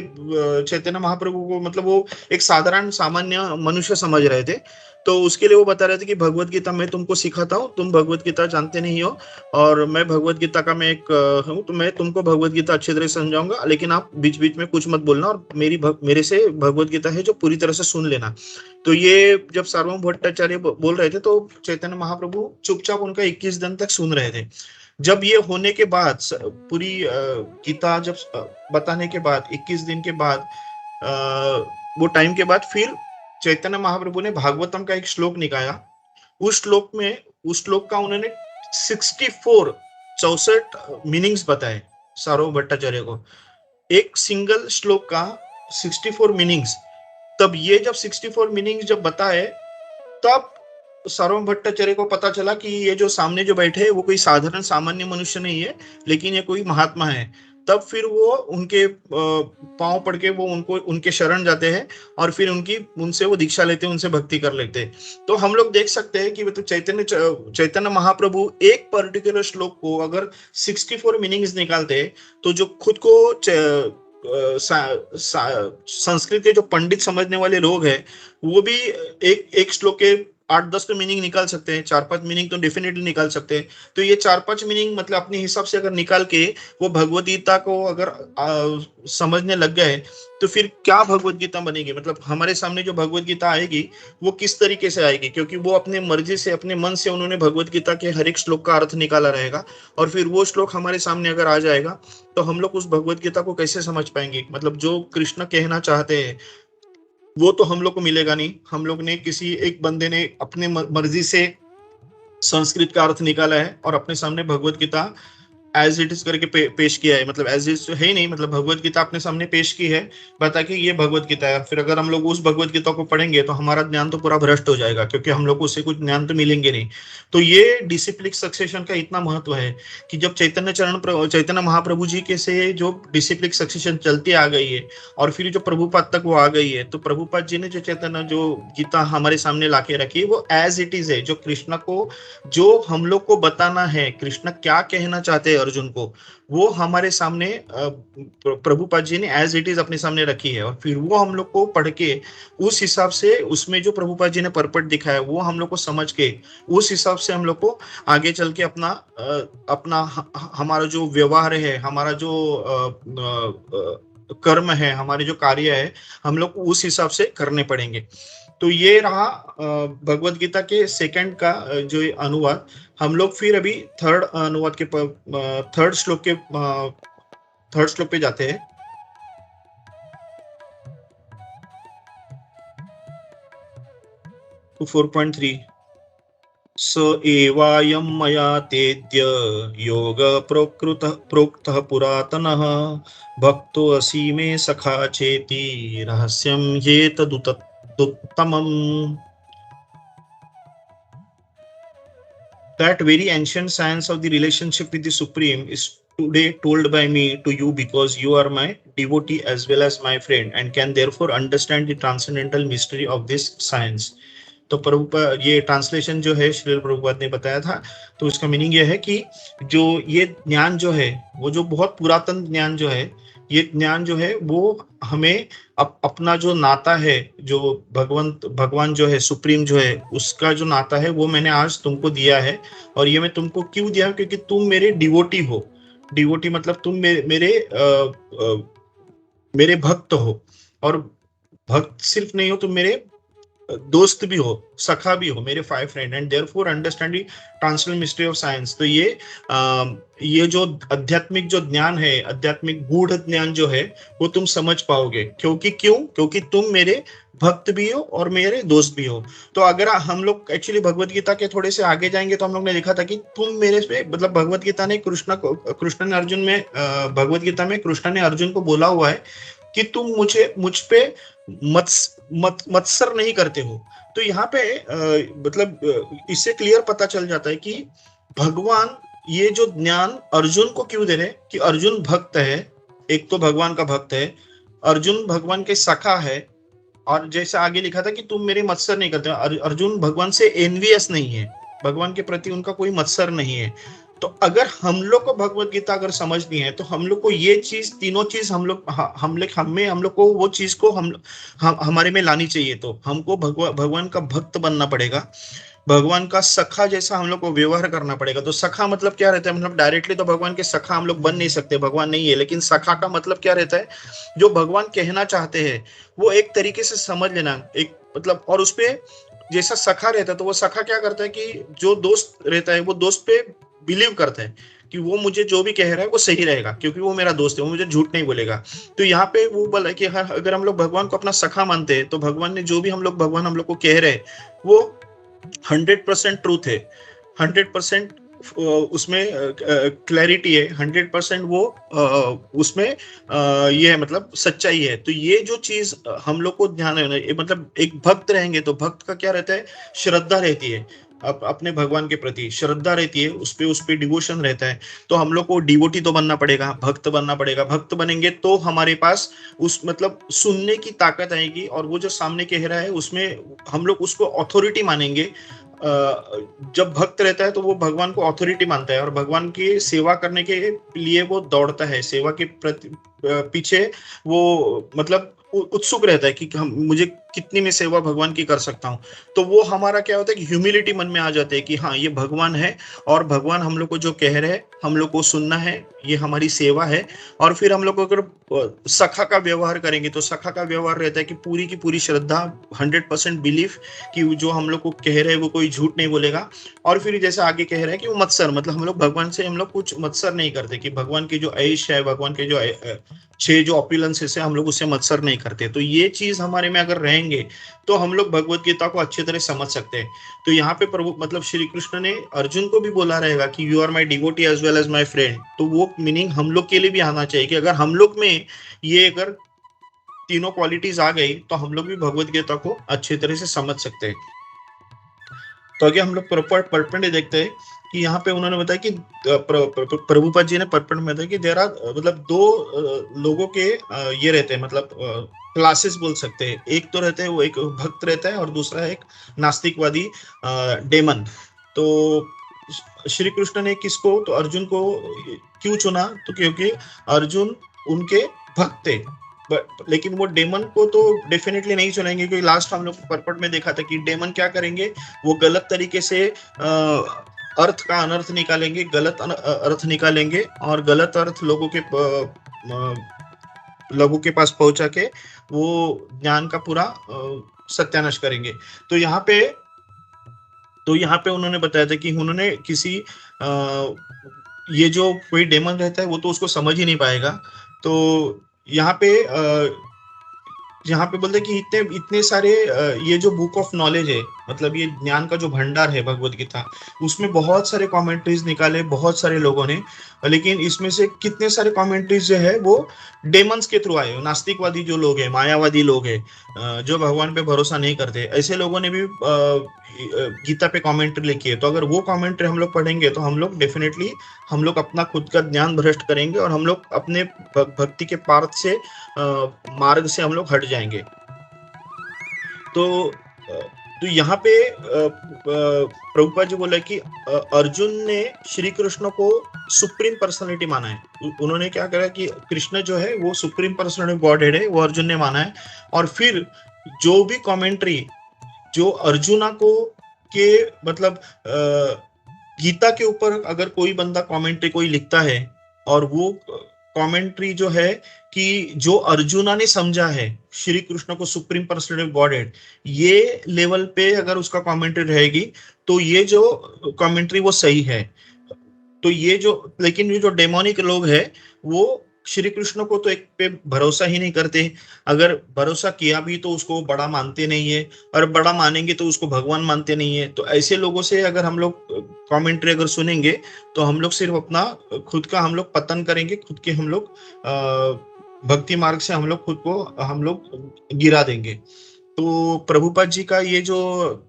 [SPEAKER 2] चैतन्य महाप्रभु को मतलब वो एक साधारण सामान्य मनुष्य समझ रहे थे, तो उसके लिए वो बता रहे थे कि भगवत गीता मैं तुमको सिखाता हूँ, तुम भगवत गीता जानते नहीं हो, और मैं भगवत गीता का मैं एक हूँ, तो मैं तुमको भगवत गीता अच्छी तरह से समझाऊंगा, लेकिन आप बीच बीच में कुछ मत बोलना, और मेरे से भगवत गीता है जो पूरी तरह से सुन लेना। तो ये जब सार्वभौम भट्टाचार्य बोल रहे थे, तो चैतन्य महाप्रभु चुपचाप उनका 21 दिन तक सुन रहे थे। जब ये होने के बाद पूरी गीता जब बताने के बाद 21 दिन के बाद वो टाइम के बाद फिर चैतन्य महाप्रभु ने भागवतम का एक श्लोक निकाला। उस श्लोक का उन्होंने 64 मीनिंग्स बताए सार्वभौम भट्टाचार्य को, एक सिंगल श्लोक का 64 मीनिंग्स। तब ये जब 64 मीनिंग्स जब बताए, तब सार्वभौम भट्टाचार्य को पता चला कि ये जो सामने जो बैठे हैं वो कोई साधारण सामान्य मनुष्य नहीं है, लेकिन ये कोई महात्मा है। तब फिर वो उनके पांव पड़ के वो उनके शरण जाते हैं, और फिर उनसे वो दीक्षा लेते हैं, उनसे भक्ति कर लेते हैं। तो हम लोग देख सकते हैं कि तो चैतन्य महाप्रभु एक पर्टिकुलर श्लोक को अगर 64 मीनिंग्स निकालते, तो जो खुद को संस्कृत के जो पंडित समझने वाले लोग हैं, वो भी एक श्लोक के 8-10 तो मीनिंग निकाल सकते हैं, 4-5 मीनिंग तो डेफिनेटली निकाल सकते हैं। तो ये 4-5 मीनिंग मतलब अपने हिसाब से अगर निकाल के वो भगवत गीता को अगर समझने लग गए, तो फिर क्या भगवत गीता बनेगी, मतलब हमारे सामने जो भगवत गीता आएगी वो किस तरीके से आएगी, क्योंकि वो अपने मर्जी से अपने मन से उन्होंने भगवत गीता के हर एक श्लोक का अर्थ निकाला रहेगा, और फिर वो श्लोक हमारे सामने अगर आ जाएगा, तो हम लोग उस भगवत गीता को कैसे समझ पाएंगे। मतलब जो कृष्ण कहना चाहते हैं वो तो हम लोग को मिलेगा नहीं। हम लोग ने किसी एक बंदे ने अपने मर्जी से संस्कृत का अर्थ निकाला है और अपने सामने Bhagavad Gita as it is करके पेश किया है, मतलब एज इट है ही नहीं, मतलब भगवत गीता अपने सामने पेश की है, बता के ये भगवत गीता है। फिर अगर हम लोग उस भगवत गीता को पढ़ेंगे तो हमारा ज्ञान तो पूरा भ्रष्ट हो जाएगा, क्योंकि हम लोग को उससे कुछ ज्ञान तो मिलेंगे नहीं। तो ये डिसिप्लिक सक्सेशन का इतना महत्व है कि जब चैतन्य महाप्रभु जी के से जो डिसिप्लिक सक्सेशन चलती आ गई है, और फिर जो प्रभुपाद तक वो आ गई है, तो प्रभुपाद जी ने जो चैतन्य जो गीता हमारे सामने लाके रखी है, वो एज इट इज है, जो कृष्ण को जो हम लोग को बताना है, कृष्ण क्या कहना चाहते हैं अर्जुन को, वो हमारे सामने प्रभुपाद जी ने एज इट इज अपने सामने रखी है। और फिर वो हम लोग को पढ़ के उस हिसाब से उसमें जो प्रभुपाद जी ने पर्पट दिखाया वो हम लोग को समझ के उस हिसाब से हम लोग को आगे चल के अपना हमारा जो व्यवहार है, हमारा जो कर्म है, हमारे जो कार्य है, हम लोग को उस हिसाब से करने पड़ेंगे। तो ये रहा भगवत गीता के सेकंड का जो अनुवाद। हम लोग फिर अभी थर्ड अनुवाद के थर्ड श्लोक पे जाते हैं। तो 4.3 स एवायं मया तेद्य योग प्रोक्तः पुरातनः भक्तो असि मे सखा चेति रहस्यं ह्येतदुत्तमम्। That very ancient science of the relationship with the Supreme is today told by me to you, because you are my devotee as well as my friend and can therefore understand the transcendental mystery of this science. तो प्रभुपाद ये translation जो है श्रील प्रभुपाद ने बताया था, तो उसका meaning ये है कि जो ये ज्ञान जो है वो जो बहुत पुरातन ज्ञान जो है, ये ज्ञान जो है वो हमें अपना जो नाता है, जो भगवान जो है सुप्रीम जो है, उसका जो नाता है वो मैंने आज तुमको दिया है। और ये मैं तुमको क्यों दिया, क्योंकि तुम मेरे डिवोटी हो। डिवोटी मतलब तुम मेरे भक्त हो, और भक्त सिर्फ नहीं हो, तुम मेरे दोस्त भी हो, सखा भी हो, मेरे 5 friend, and therefore understand the translational mystery of science. तो ये जो आध्यात्मिक जो ज्ञान है, आध्यात्मिक गूढ़ ज्ञान जो है, वो तुम समझ पाओगे। क्योंकि तुम मेरे भक्त भी हो और मेरे दोस्त भी हो। तो अगर हम लोग एक्चुअली भगवत गीता के थोड़े से आगे जाएंगे तो हम लोग ने लिखा था कि तुम मेरे पे, मतलब भगवत गीता ने कृष्ण ने अर्जुन में, भगवत गीता में कृष्ण ने अर्जुन को बोला हुआ है कि तुम मुझ पे मत्सर नहीं करते हो। तो यहाँ पे मतलब इससे क्लियर पता चल जाता है कि भगवान ये जो ज्ञान अर्जुन को क्यों दे रहे हैं, कि अर्जुन भक्त है, एक तो भगवान का भक्त है, अर्जुन भगवान के सखा है, और जैसे आगे लिखा था कि तुम मेरे मत्सर नहीं करते। अर्जुन भगवान से एनवियस नहीं है, भगवान के प्रति उनका कोई मत्सर नहीं है। तो अगर हम लोग को भगवत गीता अगर समझनी है तो हम लोग को ये चीज, तीनों चीज हम लोग को वो चीज को हमारे में लानी चाहिए। तो हमको भगवान का भक्त बनना पड़ेगा, भगवान का सखा जैसा हम लोग को व्यवहार करना पड़ेगा। तो सखा मतलब क्या रहता है, मतलब डायरेक्टली तो भगवान के सखा हम लोग बन नहीं सकते, भगवान नहीं है, लेकिन सखा का मतलब क्या रहता है, जो भगवान कहना चाहते हैं वो एक तरीके से समझ लेना, एक मतलब, और उसपे जैसा सखा रहता है तो वो सखा क्या करता है कि जो दोस्त रहता है वो दोस्त पे बिलीव करता है कि वो मुझे जो भी कह रहा है वो सही रहेगा, क्योंकि वो मेरा दोस्त है, वो मुझे झूठ नहीं बोलेगा। तो यहाँ पे वो बोला कि अगर हम लोग भगवान को अपना सखा मानते हैं तो भगवान ने जो भी भगवान हम लोग को कह रहे हैं वो 100% ट्रूथ है, 100% उसमें क्लैरिटी है, 100% वो उसमें ये है, मतलब सच्चाई है। तो ये जो चीज हम लोग को ध्यान है, मतलब एक भक्त रहेंगे तो भक्त का क्या रहता है, श्रद्धा रहती है, अपने भगवान के प्रति श्रद्धा रहती है, उस पे डिवोशन रहता है। तो हम लोग को डिवोटी तो बनना पड़ेगा, भक्त बनना पड़ेगा। भक्त बनेंगे तो हमारे पास उस मतलब सुनने की ताकत आएगी, और वो जो सामने कह रहा है उसमें हम लोग उसको अथॉरिटी मानेंगे। जब भक्त रहता है तो वो भगवान को अथॉरिटी मानता है और भगवान की सेवा करने के लिए वो दौड़ता है, सेवा के पीछे वो मतलब उत्सुक रहता है कि मुझे कितनी में सेवा भगवान की कर सकता हूँ। तो वो हमारा क्या होता है कि ह्यूमिलिटी मन में आ जाती है कि हाँ ये भगवान है, और भगवान हम लोग को जो कह रहे हैं हम लोग को सुनना है, ये हमारी सेवा है। और फिर हम लोग अगर सखा का व्यवहार करेंगे तो सखा का व्यवहार रहता है कि पूरी की पूरी श्रद्धा, 100% बिलीफ कि जो हम लोग को कह रहे हैं वो कोई झूठ नहीं बोलेगा। और फिर जैसे आगे कह रहे हैं कि वो मत्सर, मतलब हम लोग भगवान से हम लोग कुछ मत्सर नहीं करते, कि भगवान की जो ऐश है, भगवान के जो 6 जो ऑपुलेंसेस है, हम लोग उससे मत्सर नहीं करते। तो ये चीज हमारे में अगर रहेंगे तो हम लोग भगवत गीता को अच्छी तरह समझ सकते हैं। तो यहाँ पे प्रभु मतलब श्री कृष्ण ने अर्जुन को भी बोला रहेगा कि you are my devotee as well as my friend. तो वो मीनिंग हम लोग के लिए भी आना चाहिए कि अगर हम लोग में ये अगर तीनों क्वालिटीज आ गई तो हम लोग भी भगवत गीता को अच्छी तरह से समझ सकते हैं। तो आगे हम लोग परपंड देखते हैं कि यहाँ पे उन्होंने बताया कि प्रभुपाद जी ने परपंड में बताया कि देर आर मतलब दो लोगों के ये रहते हैं, मतलब क्लासेस बोल सकते हैं। एक तो रहते हैं वो एक भक्त रहता है और दूसरा है एक नास्तिकवादी डेमन। तो श्री कृष्ण ने किसको, तो अर्जुन को क्यों चुना, तो क्योंकि अर्जुन उनके भक्त थे। लेकिन वो डेमन को तो डेफिनेटली नहीं चुनेंगे, क्योंकि लास्ट हम लोग परपट में देखा था कि डेमन क्या करेंगे, वो गलत तरीके से अर्थ का अनर्थ निकालेंगे, गलत अर्थ निकालेंगे और गलत अर्थ लोगों के पास पहुंचा के वो ज्ञान का पूरा सत्यानाश करेंगे। तो यहाँ पे उन्होंने बताया था कि उन्होंने किसी ये जो कोई डेमन रहता है वो तो उसको समझ ही नहीं पाएगा। तो यहाँ पे बोलते कि इतने सारे ये जो बुक ऑफ नॉलेज है, मतलब ये ज्ञान का जो भंडार है भगवत गीता, उसमें बहुत सारे कमेंट्रीज निकाले बहुत सारे लोगों ने, लेकिन इसमें से कितने सारे कमेंट्रीज जो है वो डेमंस के थ्रू आए। नास्तिकवादी जो लोग हैं, मायावादी लोग हैं, जो भगवान पे भरोसा नहीं करते, ऐसे लोगों ने भी गीता पे कमेंट्री लिखी है। तो अगर वो कमेंट्री हम लोग पढ़ेंगे तो हम लोग डेफिनेटली हम लोग अपना खुद का ज्ञान भ्रष्ट करेंगे और हम लोग अपने भक्ति के पार्थ से मार्ग से हम लोग हट जाएंगे। तो यहाँ पे प्रभुपाद जी बोला कि अर्जुन ने श्री कृष्ण को सुप्रीम पर्सनालिटी माना है। उन्होंने क्या करा कि कृष्ण जो है वो सुप्रीम पर्सनालिटी गॉडहेड है, वो अर्जुन ने माना है। और फिर जो भी कमेंट्री जो अर्जुना को के मतलब गीता के ऊपर अगर कोई बंदा कमेंट्री कोई लिखता है और वो कमेंट्री जो है कि जो अर्जुना ने समझा है श्री कृष्ण को सुप्रीम पर्सनालिटी ऑफ गॉडहेड, ये लेवल पे अगर उसका कमेंट्री रहेगी तो ये जो कमेंट्री वो सही है। तो ये जो, लेकिन ये जो डेमोनिक लोग हैं वो श्री कृष्ण को तो एक पे भरोसा ही नहीं करते, अगर भरोसा किया भी तो उसको बड़ा मानते नहीं है, और बड़ा मानेंगे तो उसको भगवान मानते नहीं है। तो ऐसे लोगों से अगर हम लोग कमेंट्री अगर सुनेंगे तो हम लोग सिर्फ अपना खुद का हम लोग पतन करेंगे, खुद के हम लोग भक्ति मार्ग से हम लोग खुद को हम लोग गिरा देंगे। तो प्रभुपाद जी का ये जो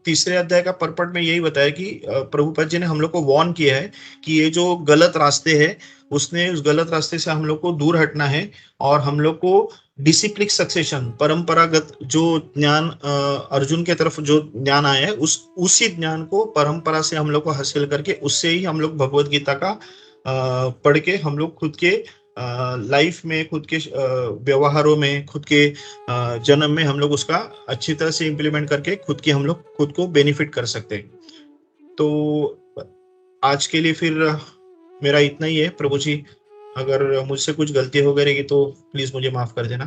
[SPEAKER 2] तीसरे अध्याय का पर्पट में यही बताया कि प्रभुपाद जी ने हम लोग को वार्न किया है कि ये जो गलत रास्ते हैं, उसने उस गलत रास्ते से हम लोग को दूर हटना है, और हम लोग को डिसिप्लिक सक्सेशन, परंपरागत जो ज्ञान अर्जुन के तरफ जो ज्ञान आया है, उसी ज्ञान को परंपरा से हम लोग को हासिल करके उससे ही हम लोग भगवत गीता का पढ़ के हम लोग खुद के लाइफ में, खुद के व्यवहारों में, खुद के जन्म में हम लोग उसका अच्छी तरह से इम्प्लीमेंट करके खुद की हम लोग खुद को बेनिफिट कर सकते हैं। तो आज के लिए फिर मेरा इतना ही है प्रभु जी, अगर मुझसे कुछ गलती हो गई तो प्लीज मुझे माफ कर देना।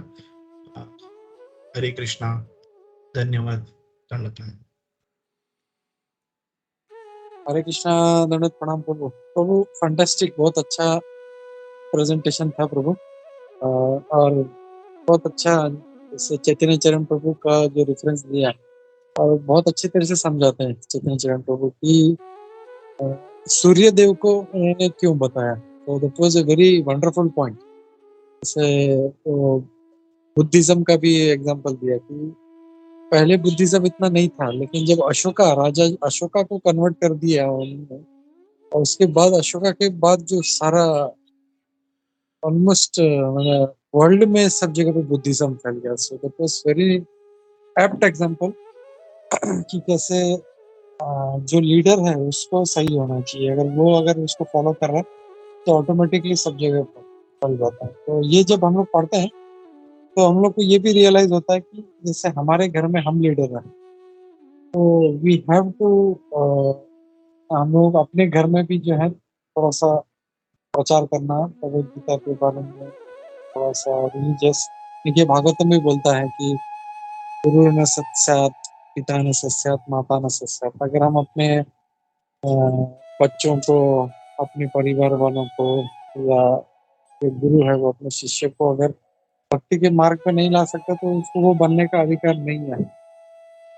[SPEAKER 2] हरे कृष्णा, धन्यवाद, धन्यवाद।
[SPEAKER 3] हरे कृष्णा, दंडवत प्रणाम प्रभु। प्रभु फैंटास्टिक, बहुत अच्छा प्रेजेंटेशन था प्रभु। और बहुत अच्छा जैसे चैतन्य चरण प्रभु का जो रेफरेंस दिया और बहुत अच्छी तरह से समझाते हैं चैतन्य चरण प्रभु की सूर्य देव को उन्होंने क्यों बताया। तो that was a very wonderful point. जैसे तो बुद्धिज्म का भी एग्जांपल दिया कि पहले बुद्धिज्म इतना नहीं था, लेकिन जब अशोका, राजा अशोका को कन्वर्ट कर दिया उन्होंने, और उसके बाद अशोका के बाद जो सारा ऑलमोस्ट वर्ल्ड में सब जगह पे बुद्धिज्म फैल गया। So that was very apt example कि कैसे जो लीडर है उसको सही होना चाहिए। अगर उसको फॉलो कर रहा है तो ऑटोमेटिकली सब जगह फैल जाता है। तो ये जब हम लोग पढ़ते हैं तो हम लोग को ये भी रियलाइज होता है कि जैसे हमारे घर में हम लीडर हैं, तो वी हैव टू, हम लोग अपने घर में भी जो है थोड़ा सा प्रचार करना भगवद गीता के बारे में, थोड़ा सा रिलीजियस। देखिए भागवतम में बोलता है कि गुरु न सत्स्यात्, पिता न सत्स्यात्, माता न सत्स्यात्। अगर हम अपने बच्चों को, अपने परिवार वालों को, या जो गुरु है वो अपने शिष्य को अगर भक्ति के मार्ग पे नहीं ला सकता तो उसको वो बनने का अधिकार नहीं है।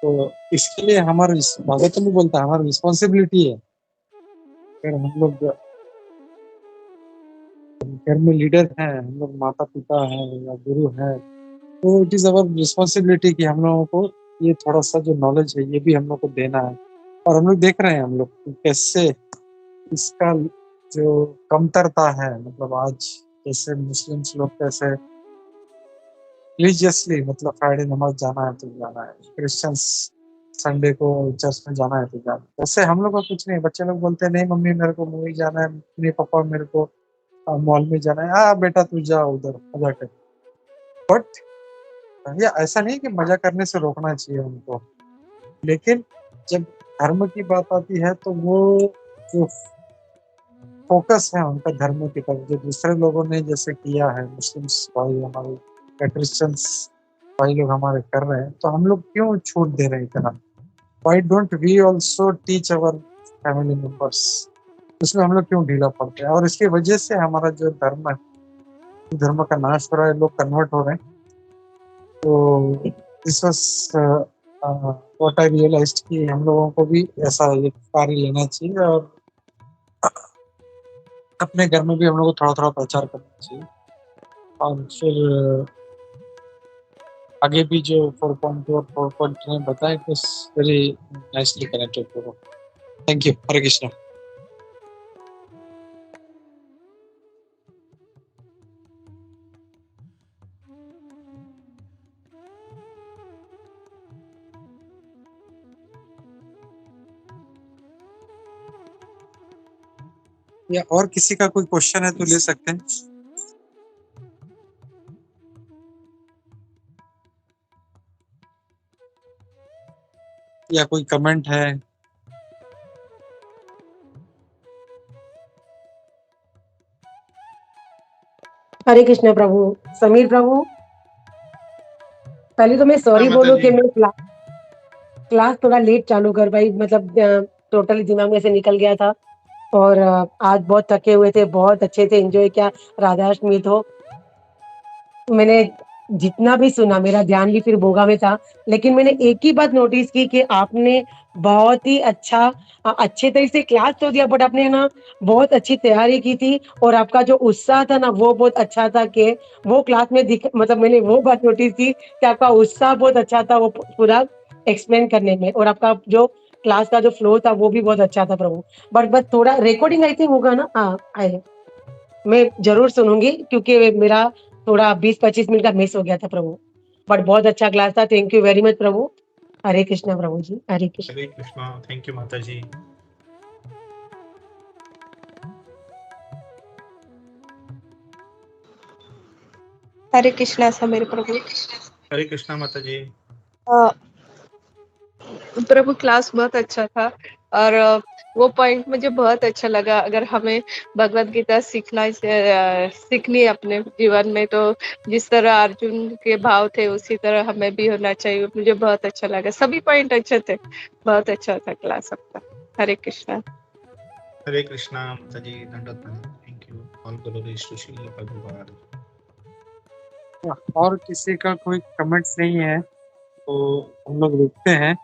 [SPEAKER 3] तो इसके लिए हमारा, भागवतम में बोलता है, हमारी रिस्पॉन्सिबिलिटी है। अगर हम लोग घर में लीडर हैं, हम लोग माता पिता हैं या गुरु हैं, तो इट इज अवर रिस्पॉन्सिबिलिटी कि हम लोगों को ये थोड़ा सा जो नॉलेज है ये भी हम लोग को देना है। और हम लोग देख रहे हैं हम लोग कि कैसे इसका जो कमतरता है, मतलब आज जैसे मुस्लिम्स लोग कैसे रिलीजियसली, मतलब फ्राइडे नमाज जाना है तो जाना है, क्रिश्चियंस संडे को चर्च में जाना है तो जाना है। वैसे हम लोग का कुछ नहीं। बच्चे लोग बोलते हैं नहीं मम्मी मेरे को मूवी जाना है, नहीं पापा मेरे को मॉल में जाना है। हाँ बेटा तू जा उधर मजा कर। बट ये ऐसा नहीं कि मजा करने से रोकना चाहिए उनको, लेकिन जब धर्म की बात आती है तो वो जो फोकस है उनका धर्म की तरफ, जो दूसरे लोगों ने जैसे किया है, मुस्लिम्स भाई हमारे या क्रिश्चियंस भाई लोग हमारे कर रहे हैं, तो हम लोग क्यों छूट दे रहे हैं इतना? Why don't we also teach our family members? उसमें हम लोग क्यों ढीला पड़ते हैं? और इसकी वजह से हमारा जो धर्म है, धर्म का नाश हो रहा है, लोग कन्वर्ट हो रहे हैं। तो this was what I realised कि हम लोगों को भी ऐसा एक कार्य लेना चाहिए और अपने घर में भी हम लोग को थोड़ा थोड़ा प्रचार करना चाहिए। और फिर आगे भी जो 4.2 और 4.3 बताया, it was very nicely connected. Thank you. Hare Krishna. या और किसी का कोई क्वेश्चन है तो ले सकते हैं, या कोई कमेंट है।
[SPEAKER 4] हरे कृष्ण प्रभु। समीर प्रभु, पहले तो मैं
[SPEAKER 2] हाँ
[SPEAKER 4] सॉरी
[SPEAKER 2] माता
[SPEAKER 4] बोलूँ
[SPEAKER 2] जी।
[SPEAKER 4] कि मैं क्लास थोड़ा लेट चालू कर पाई, मतलब टोटली दिमाग में से निकल गया था और आज बहुत थके हुए थे, बहुत अच्छे से एंजॉय किया। राधाष्टमी तो मैंने जितना भी सुना, मेरा ध्यान भी फिर भोगा में था, लेकिन मैंने एक ही बात नोटिस की कि आपने बहुत ही अच्छा अच्छे तरीके से क्लास तो दिया, बट आपने ना बहुत अच्छी तैयारी की थी और आपका जो उत्साह था ना वो बहुत अच्छा था कि वो क्लास में दिख, मतलब मैंने वो बात नोटिस की कि आपका उत्साह बहुत अच्छा था वो पूरा एक्सप्लेन करने में, और आपका जो क्लास का जो फ्लो था वो भी बहुत अच्छा था प्रभु। बट बस थोड़ा रिकॉर्डिंग आई थिंक होगा ना, हाँ आए, मैं ज़रूर सुनूँगी क्योंकि मेरा थोड़ा 20-25 मिनट का मिस हो गया था प्रभु। बट बहुत अच्छा क्लास था, thank you very much Prabhu. Hare Krishna Prabhu ji, Hare Krishna.
[SPEAKER 2] Hare Krishna, thank you Mata ji.
[SPEAKER 5] हरे कृष्णा समीर प्रभु।
[SPEAKER 2] हरे कृष्णा माता जी।
[SPEAKER 5] अ, प्रभु क्लास बहुत अच्छा था और वो पॉइंट मुझे बहुत अच्छा लगा। अगर हमें भगवत गीता सीखनी है अपने जीवन में, तो जिस तरह अर्जुन के भाव थे उसी तरह हमें भी होना चाहिए। मुझे बहुत अच्छा लगा, सभी पॉइंट अच्छे थे, बहुत अच्छा था क्लास आपका। हरे कृष्णा।
[SPEAKER 2] हरे कृष्णा माता जी, दंडवत प्रणाम। Thank you. All glories to Shri Prabhupada.
[SPEAKER 3] और किसी का कोई कमेंट्स नहीं है तो हम लोग रुकते हैं।